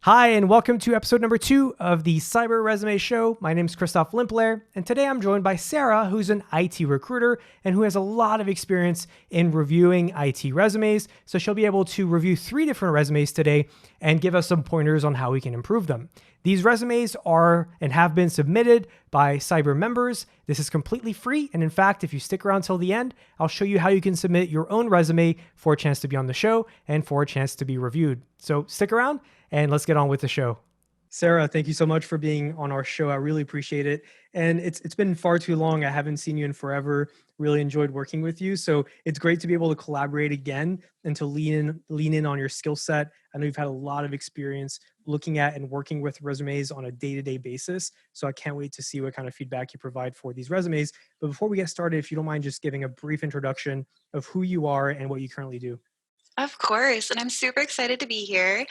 Hi, and welcome to episode number 2 of the Cybr Resume Show. My name is Christoph Limpler, and today I'm joined by Sara, who's an IT recruiter and who has a lot of experience in reviewing IT resumes. So she'll be able to review 3 different resumes today and give us some pointers on how we can improve them. These resumes are and have been submitted by Cybr members. This is completely free, and in fact, if you stick around till the end, I'll show you how you can submit your own resume for a chance to be on the show and for a chance to be reviewed. So stick around and let's get on with the show. Sara, thank you so much for being on our show. I really appreciate it. And it's been far too long. I haven't seen you in forever. Really enjoyed working with you. So it's great to be able to collaborate again and to lean in on your skill set. I know you've had a lot of experience looking at and working with resumes on a day-to-day basis. So I can't wait to see what kind of feedback you provide for these resumes. But before we get started, if you don't mind just giving a brief introduction of who you are and what you currently do. Of course, and I'm super excited to be here.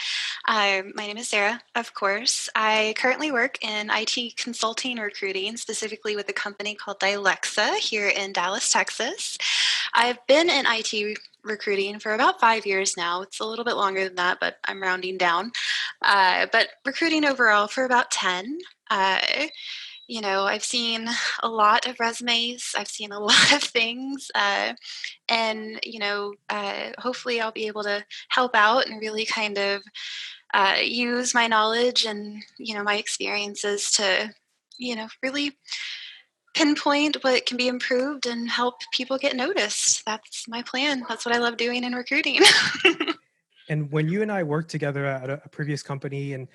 My name is Sara, of course. I currently work in IT consulting recruiting, specifically with a company called Dialexa here in Dallas, Texas. I've been in IT recruiting for about 5 years now. It's a little bit longer than that, but I'm rounding down. But recruiting overall for about 10. Uh, I've seen a lot of resumes. I've seen a lot of things. Hopefully I'll be able to help out and really kind of use my knowledge and, my experiences to, really pinpoint what can be improved and help people get noticed. That's my plan. That's what I love doing in recruiting. And when you and I worked together at a previous company, and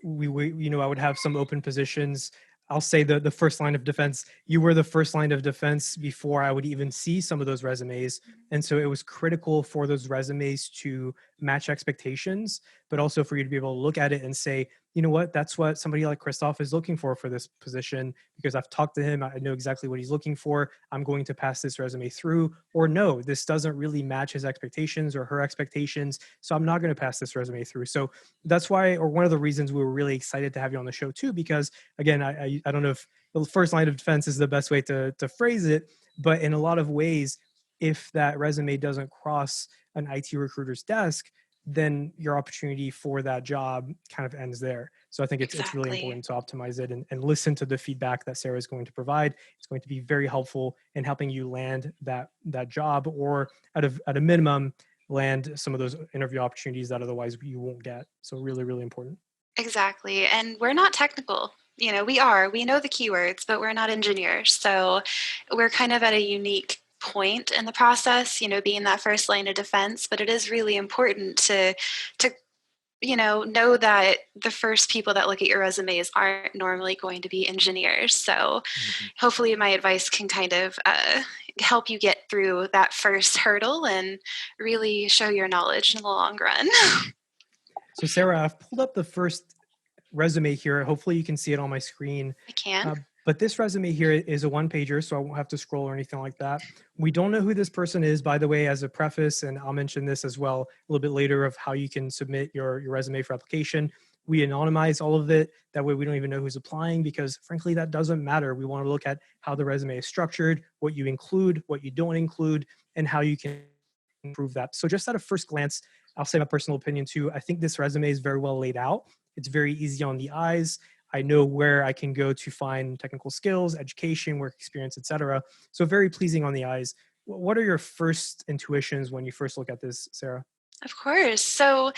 I would have some open positions. I'll say the first line of defense. You were the first line of defense before I would even see some of those resumes, and so it was critical for those resumes to match expectations, but also for you to be able to look at it and say, you know what, that's what somebody like Christoph is looking for this position, because I've talked to him. I know exactly what he's looking for. I'm going to pass this resume through, or no, this doesn't really match his expectations or her expectations, so I'm not going to pass this resume through. So that's why, or one of the reasons we were really excited to have you on the show too, because again, I don't know if the first line of defense is the best way to phrase it, but in a lot of ways, if that resume doesn't cross an IT recruiter's desk, then your opportunity for that job kind of ends there. So I think it's really Exactly. important to optimize it and listen to the feedback that Sara is going to provide. It's going to be very helpful in helping you land that job, or at a minimum, land some of those interview opportunities that otherwise you won't get. So really, really important. Exactly. And we're not technical. We know the keywords, but we're not engineers. So we're kind of at a unique point in the process, being that first line of defense, but it is really important to know that the first people that look at your resumes aren't normally going to be engineers. So Mhm. hopefully my advice can kind of help you get through that first hurdle and really show your knowledge in the long run. So Sara, I've pulled up the first resume here. Hopefully you can see it on my screen. I can. But this resume here is a one pager, so I won't have to scroll or anything like that. We don't know who this person is, by the way, as a preface, and I'll mention this as well a little bit later of how you can submit your resume for application. We anonymize all of it. That way we don't even know who's applying, because frankly, that doesn't matter. We want to look at how the resume is structured, what you include, what you don't include, and how you can improve that. So just at a first glance, I'll say my personal opinion too. I think this resume is very well laid out. It's very easy on the eyes. I know where I can go to find technical skills, education, work experience, etc. So very pleasing on the eyes. What are your first intuitions when you first look at this, Sara? Of course. So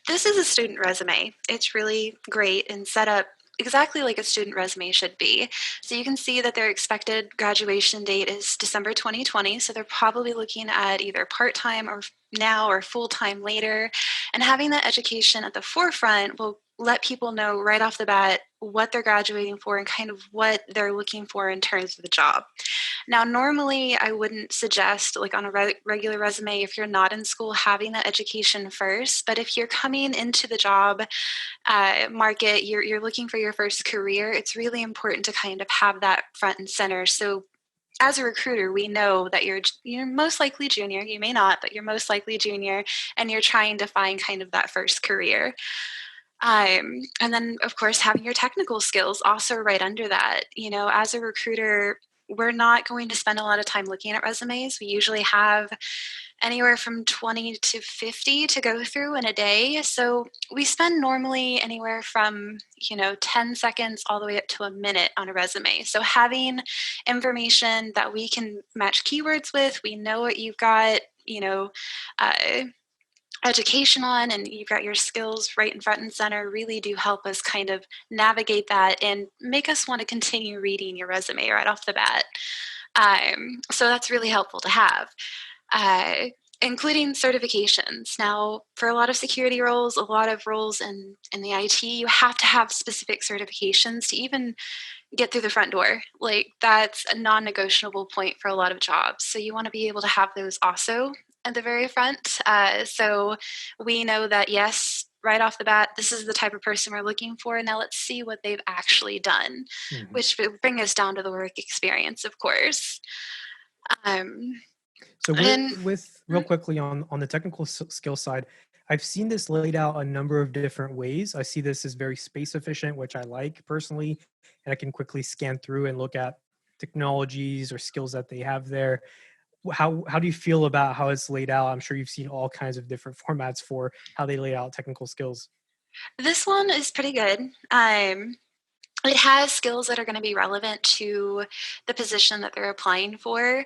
this is a student resume. It's really great and set up exactly like a student resume should be. So you can see that their expected graduation date is December 2020. So they're probably looking at either part-time or now or full-time later. And having that education at the forefront will let people know right off the bat what they're graduating for and kind of what they're looking for in terms of the job. Now, normally I wouldn't suggest, like on a regular resume, if you're not in school, having that education first. But if you're coming into the job market, you're looking for your first career, it's really important to kind of have that front and center. So as a recruiter, we know that you're most likely junior. You may not, but you're most likely junior, and you're trying to find kind of that first career. And then, of course, having your technical skills also right under that. As a recruiter, we're not going to spend a lot of time looking at resumes. We usually have anywhere from 20 to 50 to go through in a day. So we spend normally anywhere from, 10 seconds all the way up to a minute on a resume. So having information that we can match keywords with, we know what you've got, uh, education on, and you've got your skills right in front and center, really do help us kind of navigate that and make us want to continue reading your resume right off the bat. So that's really helpful to have. Uh, Including certifications. Now, for a lot of security roles, a lot of roles in the IT, you have to have specific certifications to even get through the front door. Like, that's a non-negotiable point for a lot of jobs. So you want to be able to have those also at the very front. So we know that, yes, right off the bat, this is the type of person we're looking for. Now let's see what they've actually done, Mhm. which will bring us down to the work experience, of course. Um, So and with real quickly on the technical skill side, I've seen this laid out a number of different ways. I see this as very space efficient, which I like personally, and I can quickly scan through and look at technologies or skills that they have there. How do you feel about how it's laid out? I'm sure you've seen all kinds of different formats for how they lay out technical skills. this one is pretty good. It has skills that are going to be relevant to the position that they're applying for.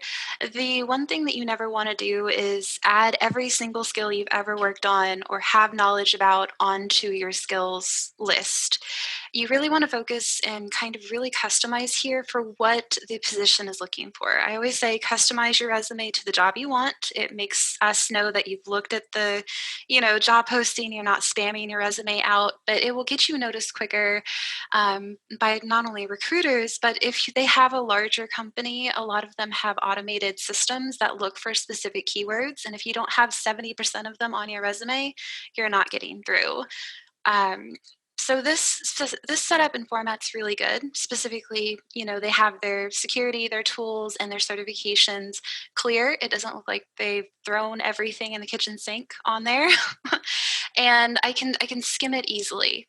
The one thing that you never want to do is add every single skill you've ever worked on or have knowledge about onto your skills list. You really want to focus and kind of really customize here for what the position is looking for. I always say customize your resume to the job you want. It makes us know that you've looked at the, job posting, you're not spamming your resume out, but it will get you noticed quicker by not only recruiters, but if they have a larger company, a lot of them have automated systems that look for specific keywords. And if you don't have 70% of them on your resume, you're not getting through. Um, so this setup and format's really good. Specifically, they have their security, their tools, and their certifications clear. It doesn't look like they've thrown everything in the kitchen sink on there. And I can skim it easily.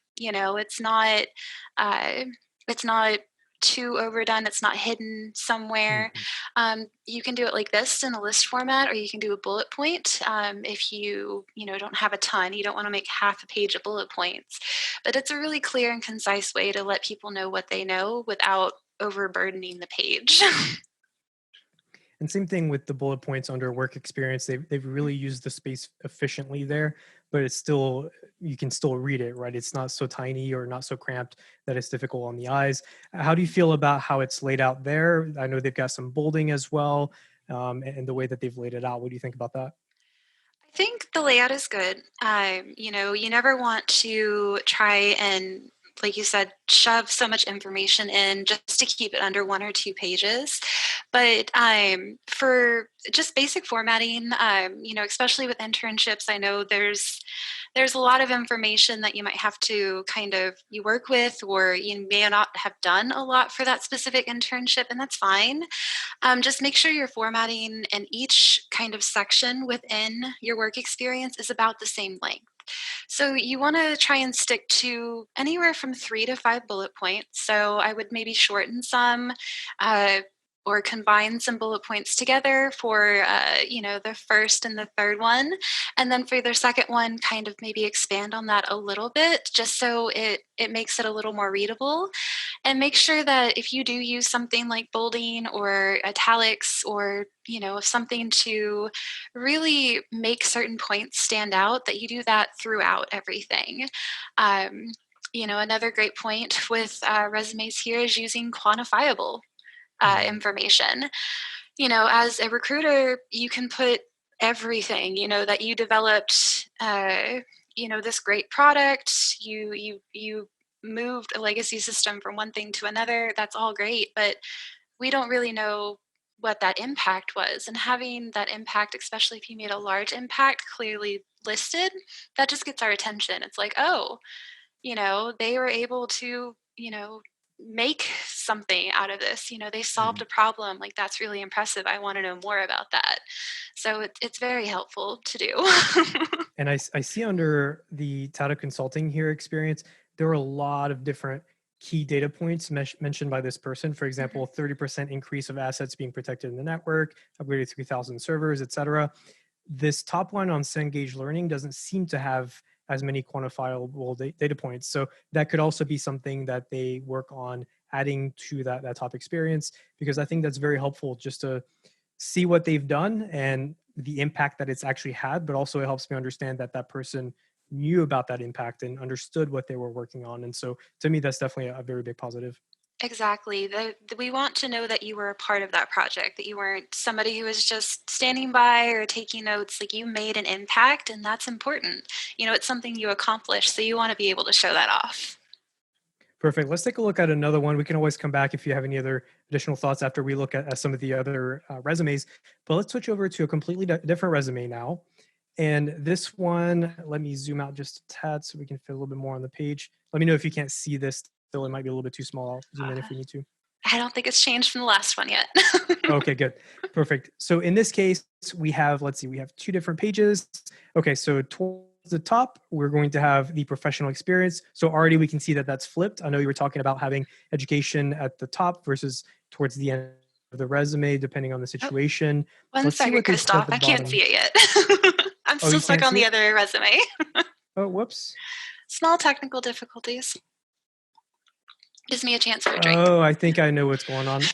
Uh, it's not too overdone. It's not hidden somewhere. Mhm. You can do it like this in a list format, or you can do a bullet point. If you don't have a ton, you don't want to make half a page of bullet points. But it's a really clear and concise way to let people know what they know without overburdening the page. And same thing with the bullet points under work experience. They've really used the space efficiently there, but it's still, you can still read it, right? It's not so tiny or not so cramped that it's difficult on the eyes. How do you feel about how it's laid out there? I know they've got some bolding as well, and the way that they've laid it out. What do you think about that? I think the layout is good. You never want to try and, like you said, shove so much information in just to keep it under 1 or 2 pages. But for just basic formatting, especially with internships, I know there's a lot of information that you might have to kind of you work with, or you may not have done a lot for that specific internship, and that's fine. Just make sure your formatting in each kind of section within your work experience is about the same length. So you want to try and stick to anywhere from 3 to 5 bullet points. So I would maybe shorten some. Or combine some bullet points together for the first and the third one, and then for the second one kind of maybe expand on that a little bit, just so it makes it a little more readable. And make sure that if you do use something like bolding or italics, or something to really make certain points stand out, that you do that throughout everything. um, Another great point with resumes here is using quantifiable Mhm. information. As a recruiter, you can put everything, that you developed, this great product, you moved a legacy system from one thing to another. That's all great, but we don't really know what that impact was. And having that impact, especially if you made a large impact, clearly listed, that just gets our attention. It's like, oh, they were able to, make something out of this. They solved Mhm. a problem. Like, that's really impressive. I want to know more about that. So it's very helpful to do. And I see under the Tata Consulting here experience, there are a lot of different key data points mentioned by this person. For Mhm. example, 30% increase of assets being protected in the network, upgraded 3,000 servers, et cetera. this top one on Cengage Learning doesn't seem to have as many quantifiable data points. So that could also be something that they work on adding to that top experience, because I think that's very helpful just to see what they've done and the impact that it's actually had, but also it helps me understand that that person knew about that impact and understood what they were working on. And so to me, that's definitely a very big positive. Exactly. We want to know that you were a part of that project, that you weren't somebody who was just standing by or taking notes. Like, you made an impact, and that's important. It's something you accomplished, so you want to be able to show that off. Perfect. Let's take a look at another one. We can always come back if you have any other additional thoughts after we look at some of the other resumes. But let's switch over to a completely different resume now. And this one, let me zoom out just a tad so we can fit a little bit more on the page. Let me know if you can't see this. Still, it might be a little bit too small. I'll zoom in Uh, if we need to. I don't think it's changed from the last one yet. Okay, good. Perfect. So in this case, we have, let's see, we have two different pages. Okay, so towards the top, we're going to have the professional experience. So already we can see that that's flipped. I know you were talking about having education at the top versus towards the end of the resume, depending on the Oh, situation. one Let's see second, what they put at Christoph. the I can't see bottom. it yet. I'm Oh, still you stuck can't on see the it? other resume. Oh, whoops. Small technical difficulties. Gives me a chance for a drink. Oh, I think I know what's going on.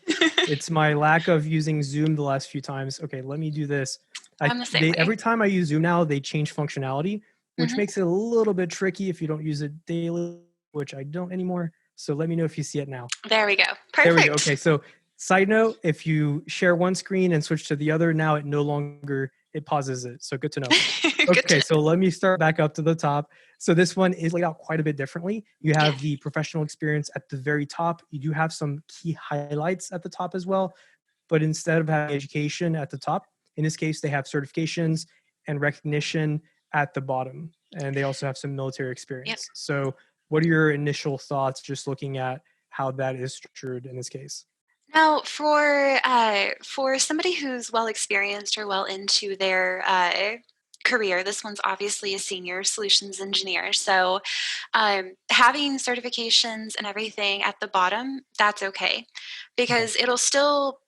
It's my lack of using Zoom the last few times. Okay, let me do this. I'm the same They way. every time I use Zoom now, they change functionality, which Hmm. makes it a little bit tricky if you don't use it daily, which I don't anymore. So let me know if you see it now. There we go. There we go. Perfect. Okay, so side note, if you share one screen and switch to the other, now it no longer it pauses it. So good to know. Good Okay, to so let me start back up to the top. So this one is laid out quite a bit differently. You Yeah. have the professional experience at the very top. You do have some key highlights at the top as well, but instead of having education at the top, in this case, they have certifications and recognition at the bottom. And they also have some military Yep. experience. So what are your initial thoughts just looking at how that is structured in this case? Now, for somebody who's well experienced or well into their career, this one's obviously a senior solutions engineer. So having certifications and everything at the bottom, that's okay, Okay. because it'll still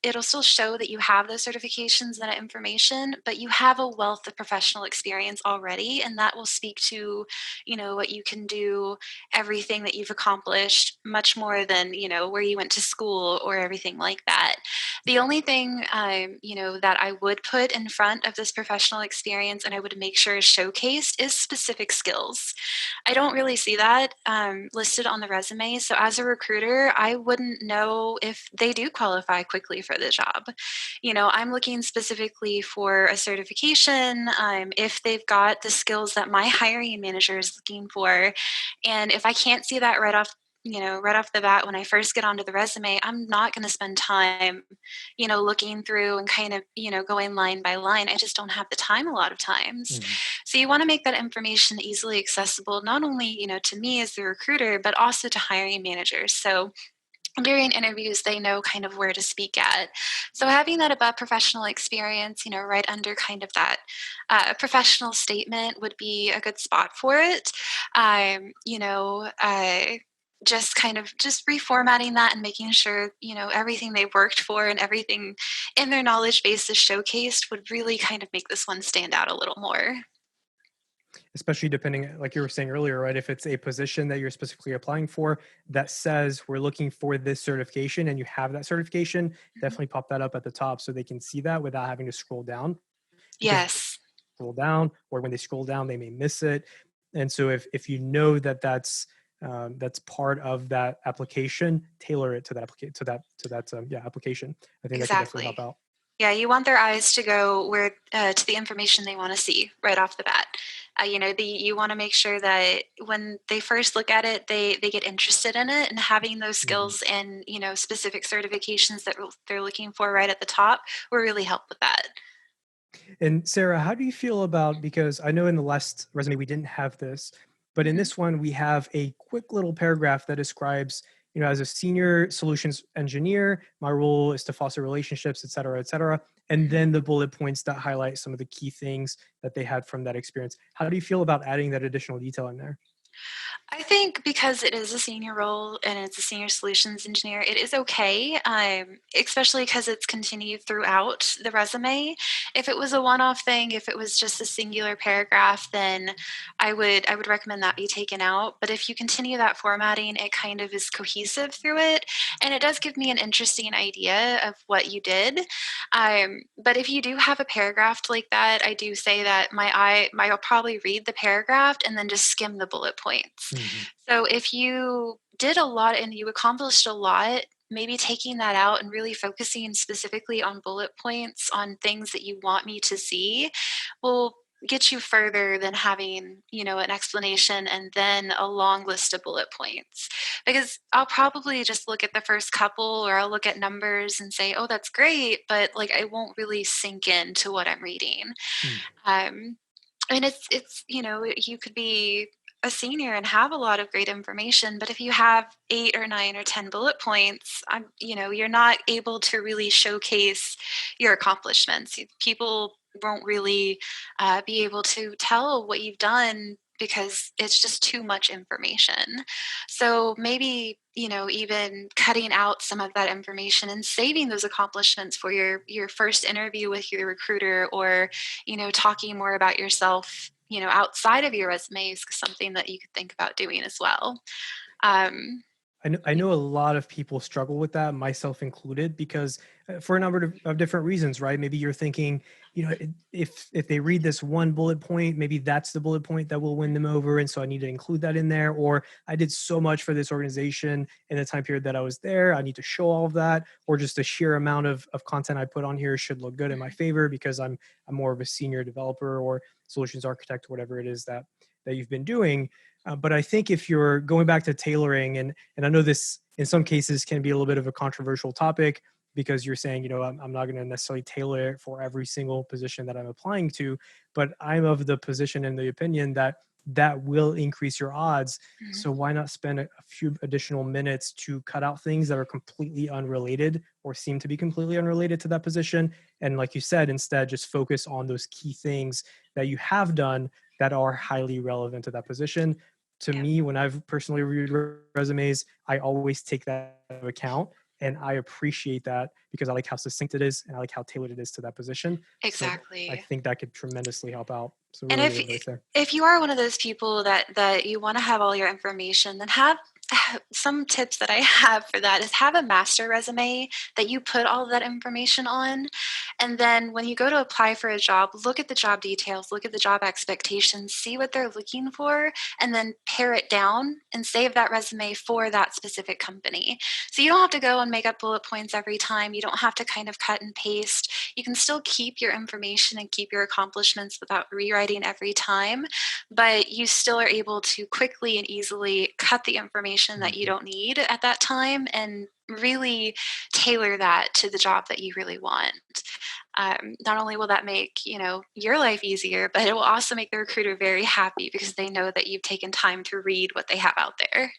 show that you have those certifications and that information, but you have a wealth of professional experience already, and that will speak to what you can do, everything that you've accomplished, much more than where you went to school or everything like that. The only thing that I would put in front of this professional experience and I would make sure is showcased is specific skills. I don't really see that listed on the resume. So as a recruiter, I wouldn't know if they do qualify quickly for the job. I'm looking specifically for a certification, if they've got the skills that my hiring manager is looking for. And if I can't see that right off the bat when I first get onto the resume, I'm not going to spend time, looking through and kind of, going line by line. I just don't have the time a lot of times. Mhm. So you want to make that information easily accessible, not only, to me as the recruiter, but also to hiring managers. So during interviews, they know kind of where to speak at. So having that above professional experience, right under kind of that professional statement would be a good spot for it. Just kind of just reformatting that and making sure everything they worked for and everything in their knowledge base is showcased would really kind of make this one stand out a little more. Especially depending, like you were saying earlier, right? If it's a position that you're specifically applying for that says we're looking for this certification and you have that certification, Mhm. definitely pop that up at the top so they can see that without having to scroll down, because Yes, scroll down, or when they scroll down they may miss it. And so if you know that that's part of that application, tailor it to that application. I think that could definitely help exactly. out. Yeah, you want their eyes to go where to the information they want to see right off the bat. You want to make sure that when they first look at it, they get interested in it, and having those Mhm. skills and specific certifications that they're looking for right at the top will really help with that. And Sarah, how do you feel about, because I know in the last resume we didn't have this, but in Mhm. this one we have a quick little paragraph that describes, as a senior solutions engineer, my role is to foster relationships, et cetera, et cetera. And Mhm. then the bullet points that highlight some of the key things that they had from that experience. How do you feel about adding that additional detail in there? I think because it is a senior role and it's a senior solutions engineer, it is okay, especially because it's continued throughout the resume. If it was a one-off thing, if it was just a singular paragraph, then I would recommend that be taken out. But if you continue that formatting, it kind of is cohesive through it, and it does give me an interesting idea of what you did. But if you do have a paragraph like that, I do say that I'll probably read the paragraph and then just skim the bullet points. Mhm. So if you did a lot and you accomplished a lot, maybe taking that out and really focusing specifically on bullet points on things that you want me to see will get you further than having, an explanation and then a long list of bullet points. Because I'll probably just look at the first couple or I'll look at numbers and say, "Oh, that's great," but like I won't really sink into what I'm reading. Mm. Um, and it's you could be a senior and have a lot of great information, but if you have 8 or 9 or 10 bullet points, you're not able to really showcase your accomplishments. People won't really be able to tell what you've done because it's just too much information. So maybe, even cutting out some of that information and saving those accomplishments for your first interview with your recruiter, or talking more about yourself, outside of your resume is something that you could think about doing as well. Um, I know a lot of people struggle with that, myself included, because for a number of different reasons, right? Maybe you're thinking, if they read this one bullet point, maybe that's the bullet point that will win them over, and so I need to include that in there. Or I did so much for this organization in the time period that I was there, I need to show all of that. Or just the sheer amount of content I put on here should look good in my favor because I'm more of a senior developer or solutions architect, whatever it is that you've been doing. But I think if you're going back to tailoring, and I know this in some cases can be a little bit of a controversial topic because you're saying, I'm not going to necessarily tailor it for every single position that I'm applying to, but I'm of the position and the opinion that that will increase your odds. mhm. So why not spend a few additional minutes to cut out things that are completely unrelated or seem to be completely unrelated to that position? And like you said, instead just focus on those key things that you have done that are highly relevant to that position. To Yeah, me, when I've personally reviewed resumes, I always take that into account. And I appreciate that because I like how succinct it is and I like how tailored it is to that position. So I exactly. think that could tremendously help out. So And really good advice there. if you are one of those people that you want to have all your information, then have some tips that I have for that is have a master resume that you put all of that information on. And then when you go to apply for a job, look at the job details, look at the job expectations, see what they're looking for, and then pare it down and save that resume for that specific company. So you don't have to go and make up bullet points every time. You don't have to kind of cut and paste. You can still keep your information and keep your accomplishments without rewriting every time, but you still are able to quickly and easily cut the information that you Mhm. don't need at that time and really tailor that to the job that you really want. Not only will that make your life easier, but it will also make the recruiter very happy because they know that you've taken time to read what they have out there.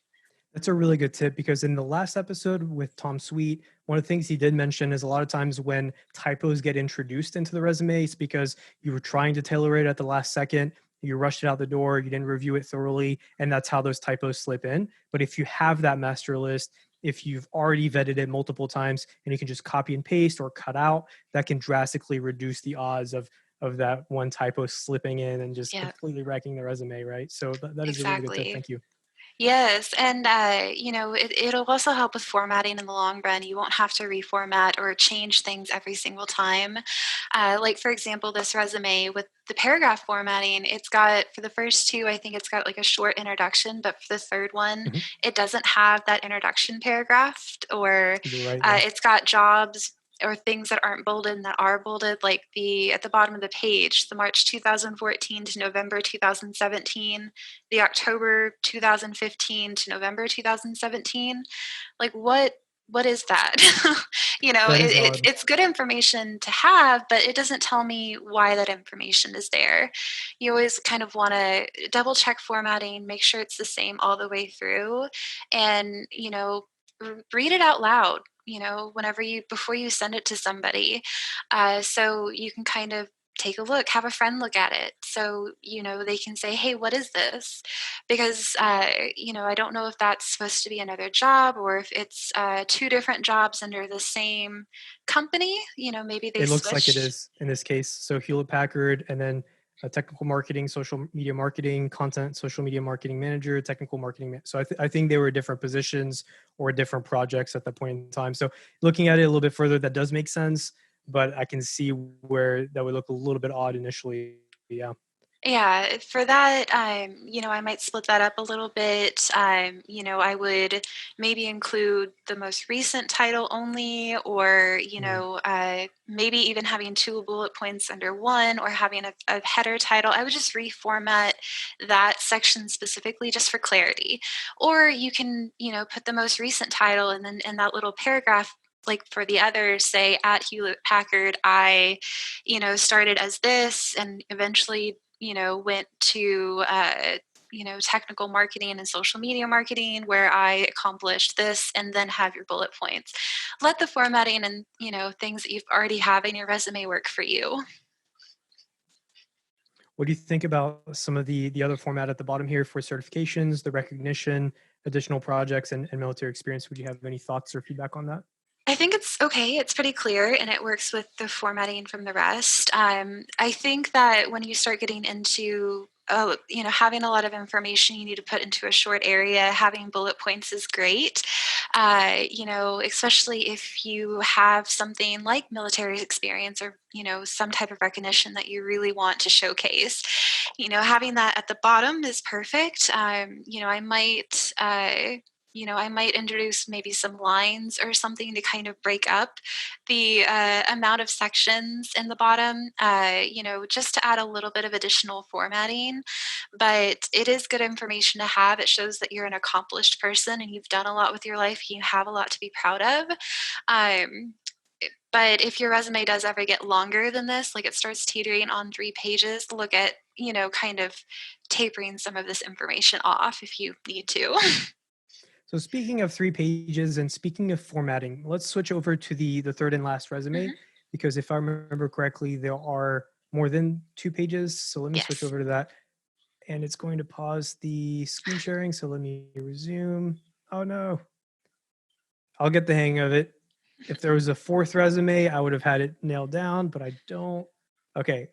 That's a really good tip because in the last episode with Tom Sweet, one of the things he did mention is a lot of times when typos get introduced into the resume, it's because you were trying to tailor it at the last second, you rushed it out the door, you didn't review it thoroughly, and that's how those typos slip in. But if you have that master list, if you've already vetted it multiple times and you can just copy and paste or cut out, that can drastically reduce the odds of that one typo slipping in and just Yeah, completely wrecking the resume, right? So that is a really good tip. exactly. Thank you. Yes, and it'll also help with formatting in the long run. You won't have to reformat or change things every single time. Like for example, this resume with the paragraph formatting, it's got for the first two, I think it's got like a short introduction, but for the third one, Mhm. it doesn't have that introduction paragraph, or You're right. Yeah. it's got jobs or things that aren't bolded and that are bolded, like the at the bottom of the page, the March 2014 to November 2017, the October 2015 to November 2017. Like what is that? That is odd. It's good information to have, but it doesn't tell me why that information is there. You always kind of want to double check formatting, make sure it's the same all the way through, and read it out loud. Whenever you before you send it to somebody, so you can kind of take a look, have a friend look at it. So, they can say, hey, what is this? Because, I don't know if that's supposed to be another job or if it's two different jobs under the same company. Maybe they It looks like it switched. is in this case. So Hewlett Packard, and then technical marketing, social media marketing, content, social media marketing manager, technical marketing. So I think they were different positions or different projects at that point in time. So looking at it a little bit further, that does make sense, but I can see where that would look a little bit odd initially. Yeah. Yeah, for that, I might split that up a little bit. I would maybe include the most recent title only, or, Mm. maybe even having two bullet points under one, or having a header title. I would just reformat that section specifically just for clarity. Or you can, put the most recent title and then in that little paragraph, like for the other, say at Hewlett Packard, I started as this and eventually went to technical marketing and social media marketing where I accomplished this, and then have your bullet points. Let the formatting and things that you've already have in your resume work for you. What do you think about some of the other format at the bottom here for certifications, the recognition, additional projects, and military experience? Would you have any thoughts or feedback on that? I think it's okay. It's pretty clear and it works with the formatting from the rest. I think that when you start getting into having a lot of information you need to put into a short area, having bullet points is great. Especially if you have something like military experience or, some type of recognition that you really want to showcase. Having that at the bottom is perfect. I might introduce maybe some lines or something to kind of break up the amount of sections in the bottom, just to add a little bit of additional formatting. But it is good information to have. It shows that you're an accomplished person and you've done a lot with your life. You have a lot to be proud of. Um, but if your resume does ever get longer than this, like it starts teetering on 3 pages, look at, kind of tapering some of this information off if you need to. So speaking of 3 pages and speaking of formatting, let's switch over to the third and last resume, Mhm. because if I remember correctly, there are more than 2 pages. So let me switch Yes. over to that, and it's going to pause the screen sharing. So let me resume. Oh no, I'll get the hang of it. If there was a fourth resume, I would have had it nailed down, but I don't. Okay,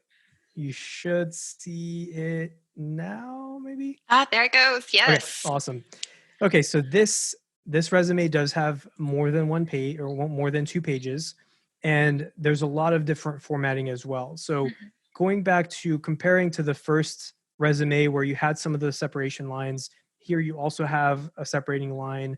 you should see it now, maybe. Ah, there it goes. Okay, Yes. awesome. Okay, so this resume does have more than one page or more than 2 pages, and there's a lot of different formatting as well. So Mhm. going back to comparing to the first resume where you had some of the separation lines, here you also have a separating line.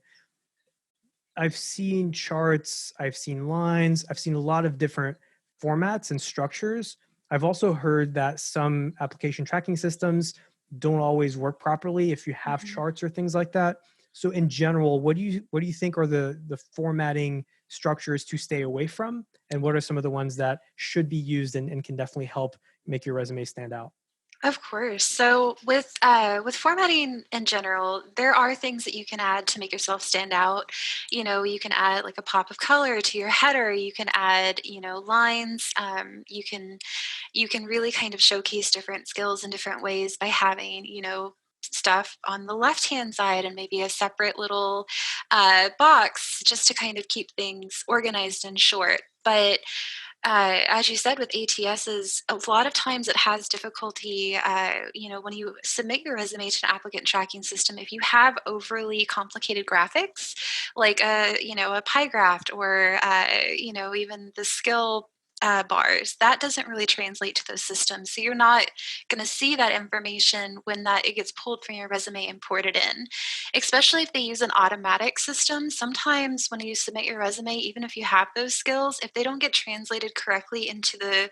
I've seen charts, I've seen lines, I've seen a lot of different formats and structures. I've also heard that some application tracking systems don't always work properly if you have Mhm. charts or things like that. So in general, what do you think are the formatting structures to stay away from? And what are some of the ones that should be used and can definitely help make your resume stand out? Of course. So with formatting in general, there are things that you can add to make yourself stand out. You can add like a pop of color to your header. You can add, lines. You can really kind of showcase different skills in different ways by having, stuff on the left hand side and maybe a separate little box just to kind of keep things organized and short. But as you said, with ATSs, a lot of times it has difficulty. When you submit your resume to an applicant tracking system, if you have overly complicated graphics, like a pie graph or even the skill bars, that doesn't really translate to those systems. So you're not going to see that information when that it gets pulled from your resume and ported in, especially if they use an automatic system. Sometimes when you submit your resume, even if you have those skills, if they don't get translated correctly into the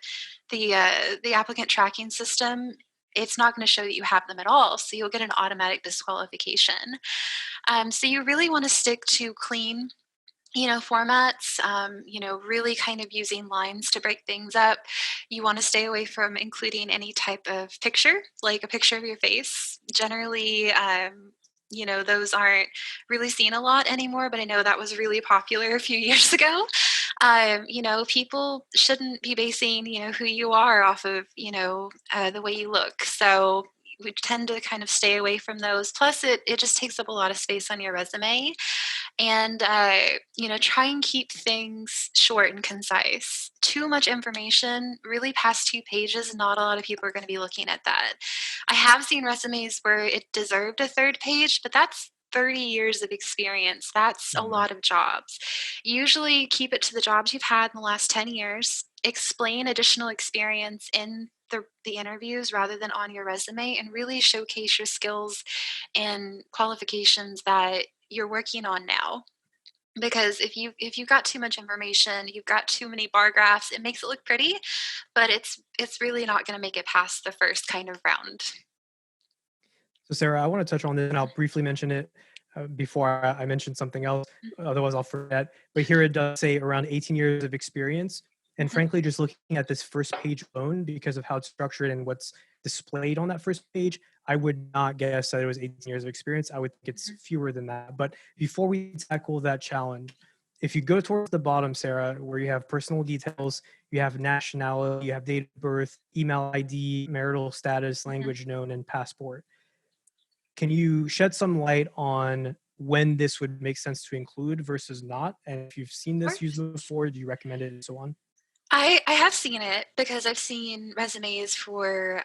applicant tracking system, it's not going to show that you have them at all. So you'll get an automatic disqualification. So you really want to stick to clean formats, really kind of using lines to break things up. You want to stay away from including any type of picture, like a picture of your face. Generally, those aren't really seen a lot anymore, but I know that was really popular a few years ago. People shouldn't be basing, who you are off of, the way you look. So we tend to kind of stay away from those. Plus, it just takes up a lot of space on your resume. And, try and keep things short and concise. Too much information, really past 2 pages, not a lot of people are going to be looking at that. I have seen resumes where it deserved a third page, but that's 30 years of experience. That's a Mhm. lot of jobs. Usually keep it to the jobs you've had in the last 10 years. Explain additional experience in the interviews rather than on your resume, and really showcase your skills and qualifications that you're working on now. Because if you've got too much information, you've got too many bar graphs, it makes it look pretty, but it's really not going to make it past the first kind of round. So, Sarah, I want to touch on this, and I'll briefly mention it before I mention something else. Otherwise, I'll forget. But here it does say around 18 years of experience. And Mhm. frankly, just looking at this first page alone, because of how it's structured and what's displayed on that first page, I would not guess that it was 18 years of experience. I would think it's Mhm. fewer than that. But before we tackle that challenge, if you go towards the bottom, Sarah, where you have personal details, you have nationality, you have date of birth, email ID, marital status, Mhm. language known, and passport, can you shed some light on when this would make sense to include versus not? And if you've seen Of this used course. before, do you recommend it and so on? I have seen it because I've seen resumes for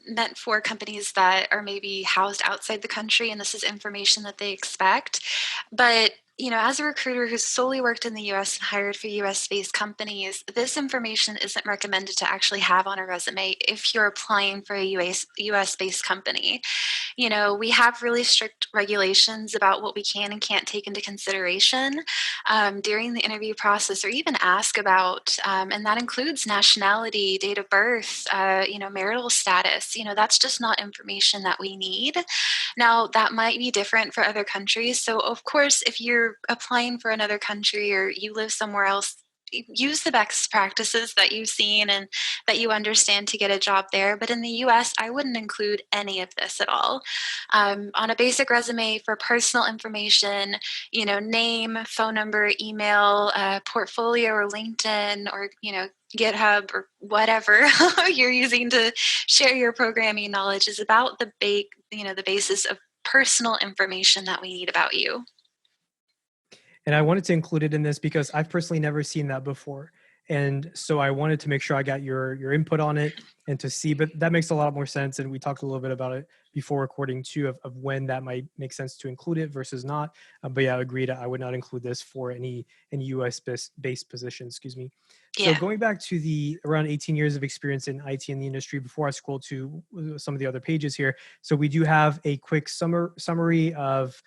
meant for companies that are maybe housed outside the country, and this is information that they expect. But as a recruiter who's solely worked in the U.S. and hired for U.S.-based companies, this information isn't recommended to actually have on a resume if you're applying for a U.S.-based company. We have really strict regulations about what we can and can't take into consideration during the interview process, or even ask about, and that includes nationality, date of birth, marital status. That's just not information that we need. Now, that might be different for other countries. So, of course, if you're applying for another country or you live somewhere else, use the best practices that you've seen and that you understand to get a job there. But in the US, I wouldn't include any of this at all. On a basic resume for personal information, name, phone number, email, portfolio or LinkedIn or, GitHub or whatever you're using to share your programming knowledge is about the basis of personal information that we need about you. And I wanted to include it in this because I've personally never seen that before. And so I wanted to make sure I got your input on it and to see, but that makes a lot more sense. And we talked a little bit about it before recording too, of when that might make sense to include it versus not. But yeah, agreed. I would not include this for any US based position, excuse me. So Yeah. going back to the around 18 years of experience in IT in the industry before I scroll to some of the other pages here. So we do have a quick summary of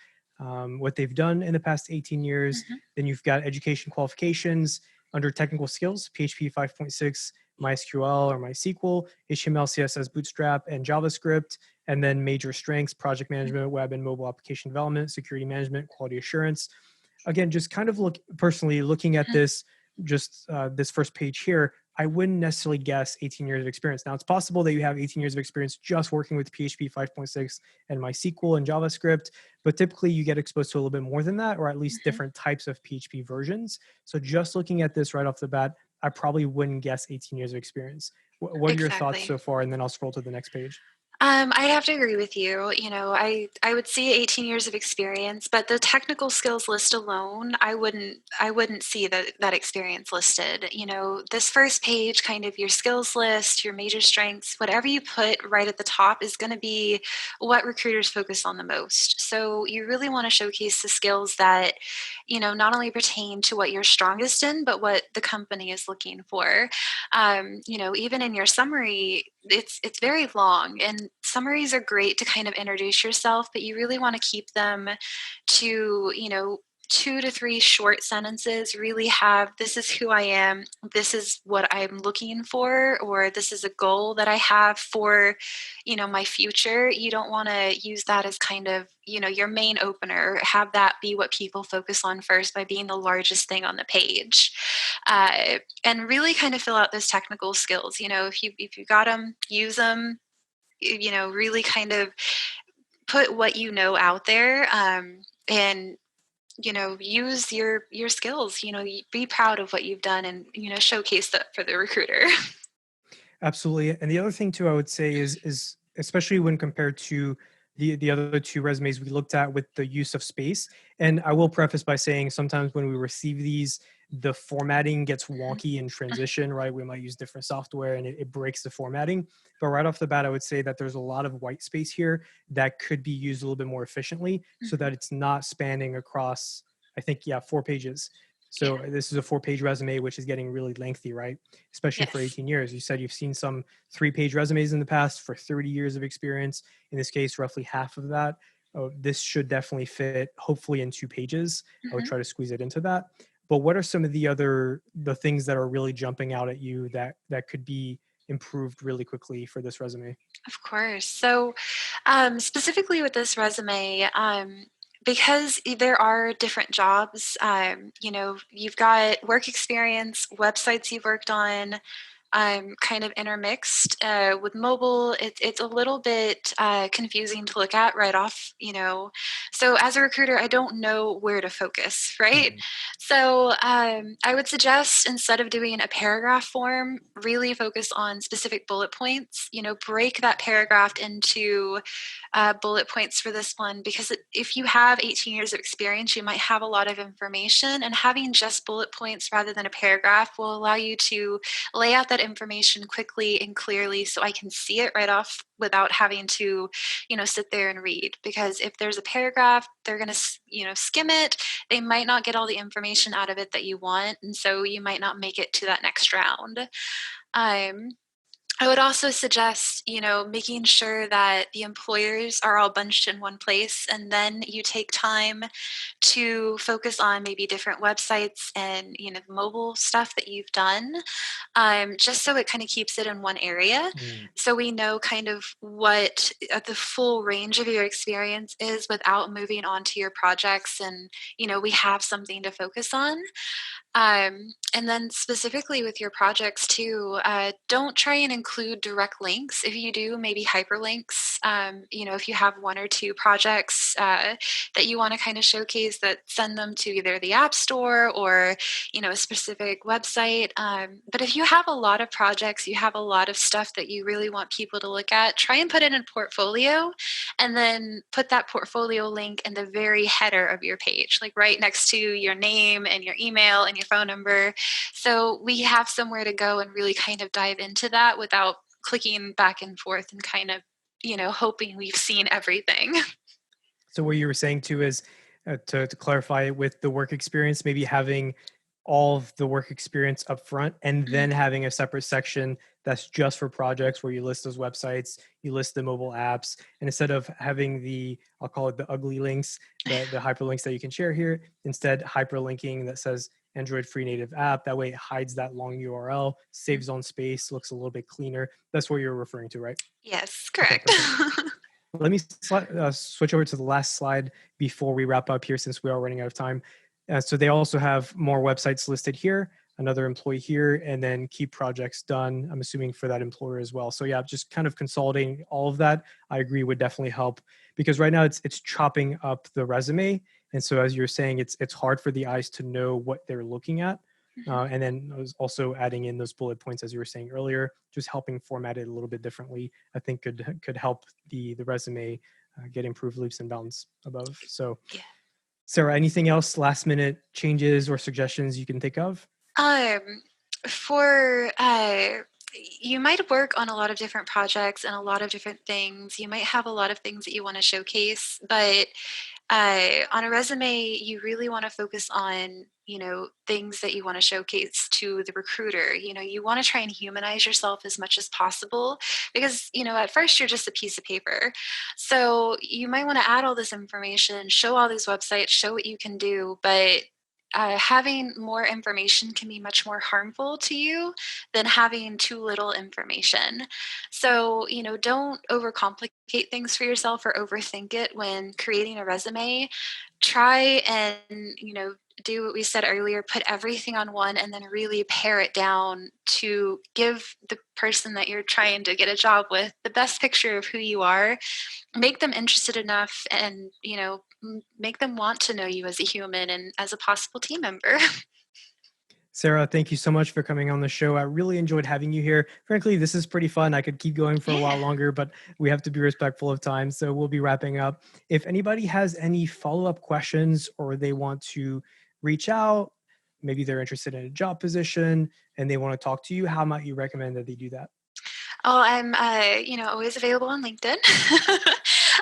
what they've done in the past 18 years. Mhm. Then you've got education qualifications under technical skills, PHP 5.6, MySQL or MySQL, HTML, CSS, Bootstrap, and JavaScript. And then major strengths, project management, web and mobile application development, security management, quality assurance. Again, just kind of personally looking at Mhm. this, just this first page here, I wouldn't necessarily guess 18 years of experience. Now, it's possible that you have 18 years of experience just working with PHP 5.6 and MySQL and JavaScript, but typically you get exposed to a little bit more than that, or at least Mhm. different types of PHP versions. So just looking at this right off the bat, I probably wouldn't guess 18 years of experience. What are your thoughts Exactly. so far? And then I'll scroll to the next page. I have to agree with you. I would see 18 years of experience, but the technical skills list alone, I wouldn't see that experience listed. This first page, kind of your skills list, your major strengths, whatever you put right at the top is going to be what recruiters focus on the most. So you really want to showcase the skills that, not only pertain to what you're strongest in, but what the company is looking for. Even in your summary, it's very long, and summaries are great to kind of introduce yourself, but you really want to keep them to 2 to 3 short sentences. Really have, this is who I am, this is what I'm looking for, or this is a goal that I have for my future. You don't want to use that as kind of your main opener. Have that be what people focus on first by being the largest thing on the page. And really kind of fill out those technical skills. If you got them, use them. Really kind of put what out there, and use your skills, be proud of what you've done and, showcase that for the recruiter. Absolutely. And the other thing too, I would say is especially when compared to the other two resumes we looked at with the use of space. And I will preface by saying sometimes when we receive these, the formatting gets wonky in transition, right? We might use different software and it breaks the formatting. But right off the bat, I would say that there's a lot of white space here that could be used a little bit more efficiently so Mhm. that it's not spanning across, I think, yeah, 4 pages. Yeah. So this is a 4 page resume, which is getting really lengthy, right? Especially for Yes. 18 years. You said you've seen some 3 page resumes in the past for 30 years of experience. In this case, roughly half of that. This should definitely fit, hopefully, in 2 pages. I would Mhm. try to squeeze it into that. But what are some of the things that are really jumping out at you that could be improved really quickly for this resume? Of course. So, specifically with this resume, because there are different jobs, you've got work experience, websites you've worked on, kind of intermixed with mobile. It's a little bit confusing to look at right off, So as a recruiter, I don't know where to focus, right? Mhm. So I would suggest instead of doing a paragraph form, really focus on specific bullet points. Break that paragraph into bullet points for this one because if you have 18 years of experience, you might have a lot of information, and having just bullet points rather than a paragraph will allow you to lay out that information quickly and clearly so I can see it right off without having to, sit there and read. Because if there's a paragraph, they're going to, skim it. They might not get all the information out of it that you want. And so you might not make it to that next round. Um, I would also suggest, making sure that the employers are all bunched in one place, and then you take time to focus on maybe different websites and, mobile stuff that you've done, just so it kind of keeps it in one area. Mm. So we know kind of what the full range of your experience is without moving on to your projects, and, we have something to focus on. And then specifically with your projects too, don't try and include direct links. If you do, maybe hyperlinks. If you have one or two projects that you want to kind of showcase, that send them to either the App Store or a specific website. But if you have a lot of projects, you have a lot of stuff that you really want people to look at, try and put it in a portfolio, and then put that portfolio link in the very header of your page, like right next to your name and your email and your phone number. So we have somewhere to go and really kind of dive into that without clicking back and forth and kind of, hoping we've seen everything. So what you were saying too is to clarify it with the work experience, maybe having all of the work experience up front and then having a separate section that's just for projects where you list those websites, you list the mobile apps, and instead of having I'll call it the ugly links, the hyperlinks that you can share here, instead hyperlinking that says Android free native app. That way it hides that long URL, saves on space, looks a little bit cleaner. That's what you're referring to, right? Yes, Okay, correct. perfect. Let me switch over to the last slide before we wrap up here, since we are running out of time. So they also have more websites listed here, another employee here, and then keep projects done, I'm assuming for that employer as well. So yeah, just kind of consolidating all of that, I agree would definitely help, because right now it's chopping up the resume. And so as you're saying, it's hard for the eyes to know what they're looking at. Mhm. And then also adding in those bullet points, as you were saying earlier, just helping format it a little bit differently, I think could help the resume get improved leaps and bounds above. So, Yeah. Sarah, anything else last minute changes or suggestions you can think of? Um, for you might work on a lot of different projects and a lot of different things. You might have a lot of things that you want to showcase, but on a resume, you really want to focus on, things that you want to showcase to the recruiter. You want to try and humanize yourself as much as possible because, at first you're just a piece of paper. So you might want to add all this information, show all these websites, show what you can do, but having more information can be much more harmful to you than having too little information. So, don't overcomplicate things for yourself or overthink it when creating a resume. Try and, do what we said earlier, put everything on one and then really pare it down to give the person that you're trying to get a job with the best picture of who you are, make them interested enough and, make them want to know you as a human and as a possible team member. Sarah, thank you so much for coming on the show. I really enjoyed having you here. Frankly, this is pretty fun. I could keep going for a while Yeah. longer, but we have to be respectful of time. So we'll be wrapping up. If anybody has any follow up questions or they want to reach out, maybe they're interested in a job position and they want to talk to you, how might you recommend that they do that? Oh, I'm, always available on LinkedIn.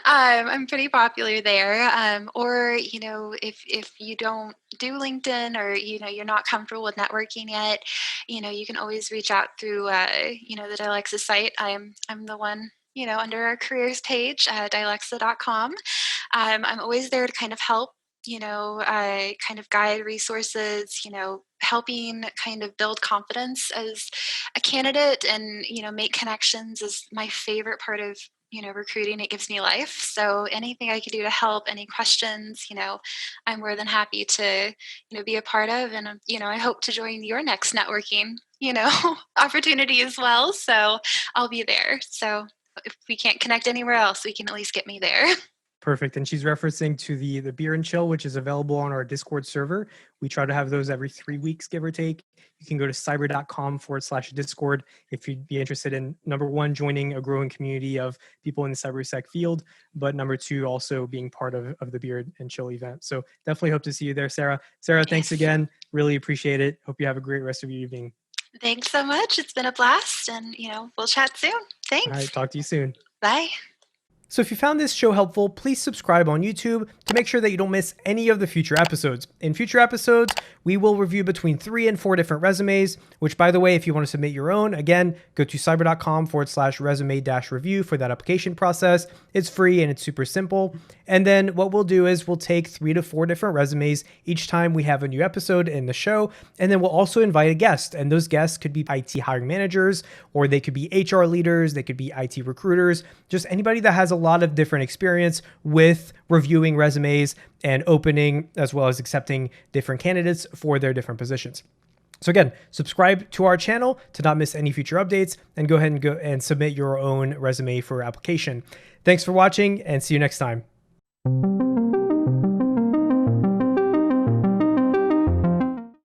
I'm pretty popular there. Or, if you don't do LinkedIn or, you're not comfortable with networking yet, you can always reach out through, the Dialexa site. I'm the one, under our careers page, dialexa.com. I'm always there to kind of help, kind of guide resources, helping kind of build confidence as a candidate and, make connections is my favorite part of, recruiting. It gives me life. So anything I can do to help, any questions, I'm more than happy to, be a part of. And, I hope to join your next networking, opportunity as well. So I'll be there. So if we can't connect anywhere else, we can at least get me there. Perfect. And she's referencing to the beer and chill, which is available on our Discord server. We try to have those every 3 weeks, give or take. You can go to cyber.com/Discord if you'd be interested in, number one, joining a growing community of people in the cybersec field, but number two, also being part of the beer and chill event. So definitely hope to see you there, Sarah. Sarah, thanks Yes. again. Really appreciate it. Hope you have a great rest of your evening. Thanks so much. It's been a blast and, we'll chat soon. All Thanks. right. Talk to you soon. Bye. So if you found this show helpful, please subscribe on YouTube to make sure that you don't miss any of the future episodes. In future episodes, we will review between 3 and 4 different resumes, which, by the way, if you want to submit your own, again, go to cyber.com/resume-review for that application process. It's free and it's super simple. And then what we'll do is we'll take 3 to 4 different resumes each time we have a new episode in the show. And then we'll also invite a guest. And those guests could be IT hiring managers, or they could be HR leaders, they could be IT recruiters, just anybody that has a lot of different experience with reviewing resumes and opening as well as accepting different candidates for their different positions. So again, subscribe to our channel to not miss any future updates and go ahead and submit your own resume for application. Thanks for watching and see you next time.